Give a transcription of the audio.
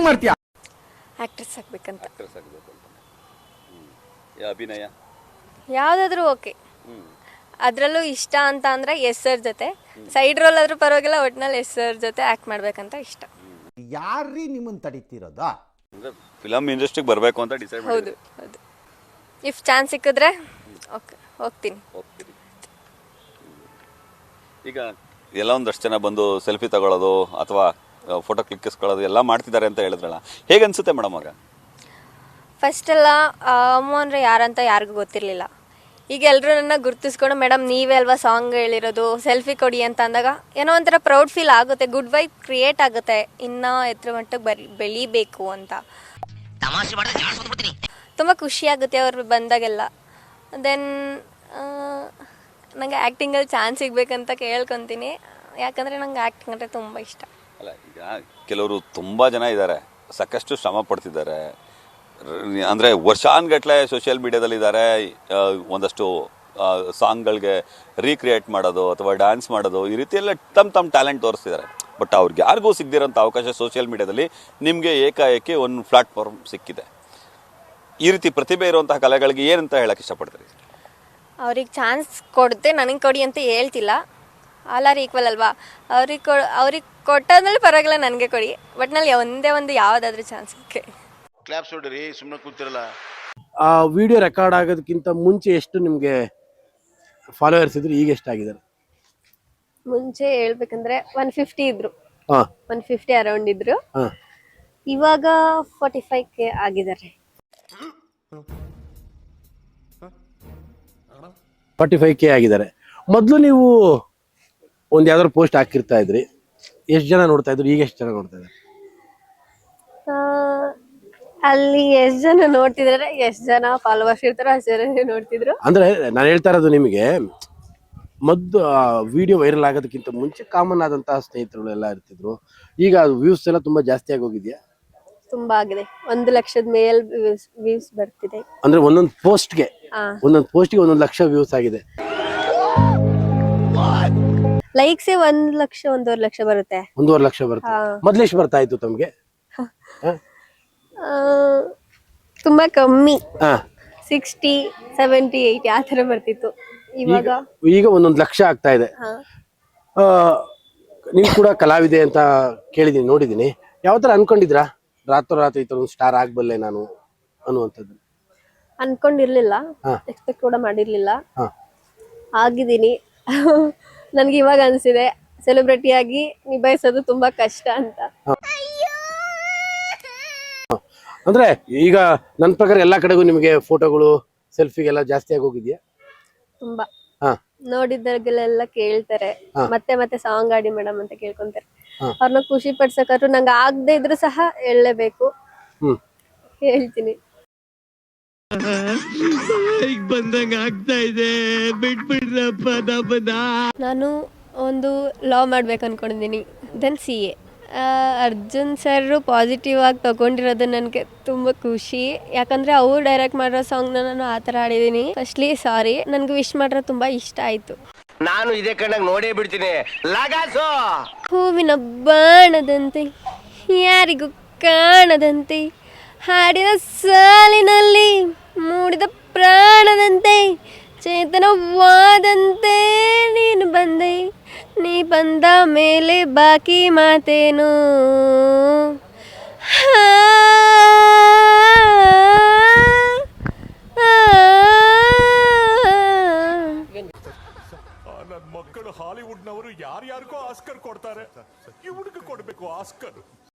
ಮಾಡ್ತೀಯಾ? ಆಕ್ಟ್ರೆಸ್ ಆಗ್ಬೇಕಂತ. ಆಕ್ಟ್ರೆಸ್ ಆಗಬೇಕು ಅಂತ. ಅಭಿನಯ ಯಾವುದಾದ್ರೂ ಓಕೆ. ಅದರಲ್ಲೂ ಇಷ್ಟ ಅಂತ ಅಂದರೆ ಎಸ್ ಸರ್ ಜೊತೆ ಸೈಡ್ ರೋಲ್ ಆದರೂ ಪರವಾಗಿಲ್ಲ, ಒಟ್ಟಿನಲ್ಲಿ ಎಸ್ ಸರ್ ಜೊತೆ ಆ್ಯಕ್ಟ್ ಮಾಡಬೇಕಂತ ಇಷ್ಟ. ಯಾರ್ರೀ ನಿಮ್ಮನ್ನು ತಡೀತಿರೋದಾ? ಅಂದರೆ ಫಿಲಮ್ ಇಂಡಸ್ಟ್ರಿಗೆ ಬರಬೇಕು ಅಂತ ಡಿಸೈಡ್ ಹೌದು ಹೌದು. ಇಫ್ ಚಾನ್ಸ್ ಸಿಕ್ಕಿದ್ರೆ ಓಕೆ ಹೋಗ್ತೀನಿ. ಹೋಗ್ತೀರಿ. ಈಗ ಎಲ್ಲ ಒಂದಷ್ಟು ಜನ ಬಂದು ಸೆಲ್ಫಿ ತಗೊಳ್ಳೋದು ಅಥವಾ ಫೋಟೋ ಕ್ಲಿಕ್ಕಿಸ್ಕೊಳ್ಳೋದು ಎಲ್ಲ ಮಾಡ್ತಿದ್ದಾರೆ ಅಂತ ಹೇಳಿದ್ರಲ್ಲ, ಹೇಗೆ ಅನಿಸುತ್ತೆ ಮೇಡಮ್? ಆಗ ಫಸ್ಟೆಲ್ಲ ಅಮ್ಮ ಅಂದರೆ ಯಾರಂತ ಯಾರಿಗೂ ಗೊತ್ತಿರಲಿಲ್ಲ. ಈಗ ಎಲ್ಲರೂ ನನ್ನ ಗುರ್ತಿಸ್ಕೊಂಡು ಮೇಡಮ್ ನೀವೇ ಅಲ್ವಾ ಸಾಂಗ್ ಹೇಳಿರೋದು, ಸೆಲ್ಫಿ ಕೊಡಿ ಅಂತ ಅಂದಾಗ ಏನೋ ಒಂಥರ ಪ್ರೌಡ್ ಫೀಲ್ ಆಗುತ್ತೆ, ಗುಡ್ ವೈಬ್ ಕ್ರಿಯೇಟ್ ಆಗುತ್ತೆ, ಇನ್ನೂ ಎತ್ತರ ಮಟ್ಟಕ್ಕೆ ಬೆಳಿಬೇಕು ಅಂತ. ತುಂಬ ಖುಷಿಯಾಗುತ್ತೆ ಅವ್ರು ಬಂದಾಗೆಲ್ಲ. ದೆನ್ ನನಗೆ ಆ್ಯಕ್ಟಿಂಗಲ್ಲಿ ಚಾನ್ಸ್ ಸಿಗಬೇಕಂತ ಕೇಳ್ಕೊತೀನಿ, ಯಾಕಂದರೆ ನಂಗೆ ಆ್ಯಕ್ಟಿಂಗ್ ಅಂದರೆ ತುಂಬ ಇಷ್ಟ. ಅಲ್ಲ, ಈಗ ಕೆಲವರು ತುಂಬ ಜನ ಇದ್ದಾರೆ, ಸಾಕಷ್ಟು ಶ್ರಮ ಪಡ್ತಿದ್ದಾರೆ, ಅಂದರೆ ವರ್ಷಾನ್ಗಟ್ಲೆ ಸೋಷಿಯಲ್ ಮೀಡಿಯಾದಲ್ಲಿದ್ದಾರೆ. ಒಂದಷ್ಟು ಸಾಂಗ್ಗಳಿಗೆ ರೀಕ್ರಿಯೇಟ್ ಮಾಡೋದು ಅಥವಾ ಡ್ಯಾನ್ಸ್ ಮಾಡೋದು, ಈ ರೀತಿ ಎಲ್ಲ ತಮ್ಮ ಟ್ಯಾಲೆಂಟ್ ತೋರಿಸ್ತಿದ್ದಾರೆ. ಬಟ್ ಅವ್ರಿಗೆ ಯಾರಿಗೂ ಸಿಗದಿರೋಂಥ ಅವಕಾಶ ಸೋಷಿಯಲ್ ಮೀಡಿಯಾದಲ್ಲಿ ನಿಮಗೆ ಏಕಾಏಕಿ ಒಂದು ಪ್ಲಾಟ್ಫಾರ್ಮ್ ಸಿಕ್ಕಿದೆ. ಈ ರೀತಿ ಪ್ರತಿಭೆ ಇರುವಂತಹ ಕಲೆಗಳಿಗೆ ಏನಂತ ಹೇಳಕ್ಕೆ ಇಷ್ಟಪಡ್ತೀರಿ? ಅವ್ರಿಗೆ ಚಾನ್ಸ್ ಕೊಡದೆ ನನಗೆ ಕೊಡಿ ಅಂತ ಹೇಳ್ತಿಲ್ಲ, ಆಲ್ ಆರ್ ಈಕ್ವಲ್ ಅಲ್ವಾ. ಅವ್ರಿಗೆ ಕೊಟ್ಟಾದ್ಮೇಲೆ ಪರವಾಗಿಲ್ಲ, ನನಗೆ ಕೊಡಿ, ಬಟ್ ನಲ್ಲಿ ಒಂದೇ ಒಂದು ಯಾವುದಾದ್ರೂ ಚಾನ್ಸ್ ಓಕೆ. ಕ್ಲಾಪ್ಸ್ ಹೊಡ್ರಿ, ಸುಮ್ಮನೆ ಕೂತಿರಲ್ಲ. ಆ ವಿಡಿಯೋ ರೆಕಾರ್ಡ್ ಆಗೋದಕ್ಕಿಂತ ಮುಂಚೆ ಎಷ್ಟು ನಿಮಗೆ ಫಾಲೋವರ್ಸ್ ಇದ್ರು, ಈಗ ಎಷ್ಟಾಗಿದ್ದಾರೆ? ಮುಂಚೆ ಹೇಳ್ಬೇಕಂದ್ರೆ 150 ಇದ್ರು, ಹಾಂ 150 ಅರೌಂಡ್ ಇದ್ರು. ಹಾಂ ಇವಾಗ 45K ಆಗಿದ್ದಾರೆ. 45K ಆಗಿದ್ದಾರೆ. ಮೊದಲು ನೀವು ಒಂದು ಯಾವ್ದಾದ್ರು ಪೋಸ್ಟ್ ಹಾಕಿರ್ತಾ ಇದ್ರಿ, ಎಷ್ಟು ಜನ ನೋಡ್ತಾ ಇದ್ರು, ಈಗ ಎಷ್ಟು ಜನ ನೋಡ್ತಾ ಇದ್ದಾರೆ? ಅಲ್ಲಿ ಎಷ್ಟು ಜನ ನೋಡ್ತಿದ್ರೆ, ಎಷ್ಟು ಜನ ಫಾಲೋವರ್ಸ್ ಇರ್ತಾರೋ ಅಷ್ಟು ಜನ ನೋಡ್ತಿದ್ರು. ಅಂದ್ರೆ ನಾನು ಹೇಳ್ತಾ ಇರೋದು ನಿಮಗೆ, ಮೊದಲು ವಿಡಿಯೋ ವೈರಲ್ ಆಗೋದಕ್ಕಿಂತ ಮುಂಚೆ ಕಾಮನ್ ಆದಂತಹ ಸ್ನೇಹಿತರು ಎಲ್ಲ ಇರ್ತಿದ್ರು, ಈಗ ವ್ಯೂಸ್ ಎಲ್ಲ ತುಂಬಾ ಜಾಸ್ತಿ ಆಗೋಗಿದ್ಯಾ? ತುಂಬಾ ಆಗಿದೆ, 1 ಲಕ್ಷದ ಮೇಲ್ ವ್ಯೂಸ್ ಬರ್ತಿದೆ. ಅಂದ್ರೆ ಒಂದೊಂದು ಪೋಸ್ಟ್ಗೆ 1 ಲಕ್ಷ ವ್ಯೂಸ್ ಆಗಿದೆ. ಲೈಕ್ಸೇ 1 ಲಕ್ಷ 1.5 ಲಕ್ಷ ಬರುತ್ತೆ. 1.5 ಲಕ್ಷ ಬರುತ್ತೆ. ಮೊದ್ಲೆಷ್ಟು ಬರ್ತಾ ಇತ್ತು ತಮ್ಗೆ? ತುಂಬಾ ಕಮ್ಮಿ, 60, 70, 80 ಆ ತರ ಬರ್ತಿತ್ತು. ಈಗ 1 ಲಕ್ಷ ಆಗ್ತಾ ಇದೆ. ನೀವು ಕೂಡ ಕಲಾವಿದೆ ಅಂತ ಕೇಳಿದೀನಿ, ನೋಡಿದೀನಿ. ಯಾವ ತರ ಅನ್ಕೊಂಡಿದ್ರಾ ರಾತ್ರಿ ಈ ತರ ಒಂದು ಸ್ಟಾರ್ ಆಗ್ಬಲ್ಲೆ ನಾನು ಅನ್ನುವಂಥದ್ದು? ಅನ್ಕೊಂಡಿರ್ಲಿಲ್ಲ, ಎಕ್ಸ್ಪೆಕ್ಟ್ ಕೂಡ ಮಾಡಿರ್ಲಿಲ್ಲ. ಆಗಿದ್ದೀನಿ. ನನ್ಗೆ ಇವಾಗ ಅನ್ಸಿದೆ ಸೆಲೆಬ್ರಿಟಿ ಆಗಿ ನಿಭಾಯಿಸೋದು ತುಂಬಾ ಕಷ್ಟ ಅಂತ. ಅಂದ್ರೆ ಈಗ ನನ್ನ ಪ್ರಕಾರ ಎಲ್ಲಾ ಕಡೆಗೂ ನಿಮಗೆ ಫೋಟೋಗಳು ಸೆಲ್ಫಿಗೆಲ್ಲ ಜಾಸ್ತಿ ಆಗಿ ಹೋಗಿದ್ಯಾ? ತುಂಬಾ ನೋಡಿದಾಗೆಲ್ಲ ಕೇಳ್ತಾರೆ, ಮತ್ತೆ ಮತ್ತೆ ಸಾಂಗ್ ಆಡಿ ಮೇಡಮ್ ಅಂತ ಕೇಳ್ಕೊಂತಾರೆ. ಅವ್ರನ್ನ ಖುಷಿ ಪಡ್ಸಕ್ಕಾದ್ರು ನಂಗೆ ಆಗದೆ ಇದ್ರು ಸಹ ಹೇಳಲೇಬೇಕು, ಹೇಳ್ತೀನಿ. ನಾನು ಒಂದು ಲಾವ್ ಮಾಡ್ಬೇಕು ಅನ್ಕೊಂಡಿದ್ದೀನಿ, then CA. Arjun sir positive ಆಗಿ ತಗೊಂಡಿರೋದು ನನಗೆ ತುಂಬ ಖುಷಿ, ಯಾಕಂದರೆ ಅವ್ರು ಡೈರೆಕ್ಟ್ ಮಾಡಿರೋ ಸಾಂಗ್ನ ನಾನು ಆ ಥರ ಆಡಿದ್ದೀನಿ. ಫಸ್ಟ್ಲಿ ಸಾರಿ, ನನಗೆ ವಿಶ್ ಮಾಡಿರೋ ತುಂಬ ಇಷ್ಟ ಆಯಿತು. ನಾನು ಇದೇ ಕಣ್ಣಾಗ ನೋಡೇ ಬಿಡ್ತೀನಿ. ಹೂವಿನ ಬಾಣದಂತೆ ಯಾರಿಗೂ ಕಾಣದಂತೆ ಹಾಡಿದ ಸಾಲಿನಲ್ಲಿ ಮೂಡಿದ ಪ್ರಾಣದಂತೆ ಚೇತನವಾದಂತೆ ನೀನು ಬಂದೆ, ನೀ ಬಂದ ಮೇಲೆ ಬಾಕಿ ಮಾತೇನು. ನನ್ನ ಮಕ್ಕಳು ಹಾಲಿವುಡ್ನವರು ಯಾರ್ಯಾರಿಗೋ ಆಸ್ಕರ್ ಕೊಡ್ತಾರೆ, ಇವನಿಗೆ ಕೊಡ್ಬೇಕು ಆಸ್ಕರ್.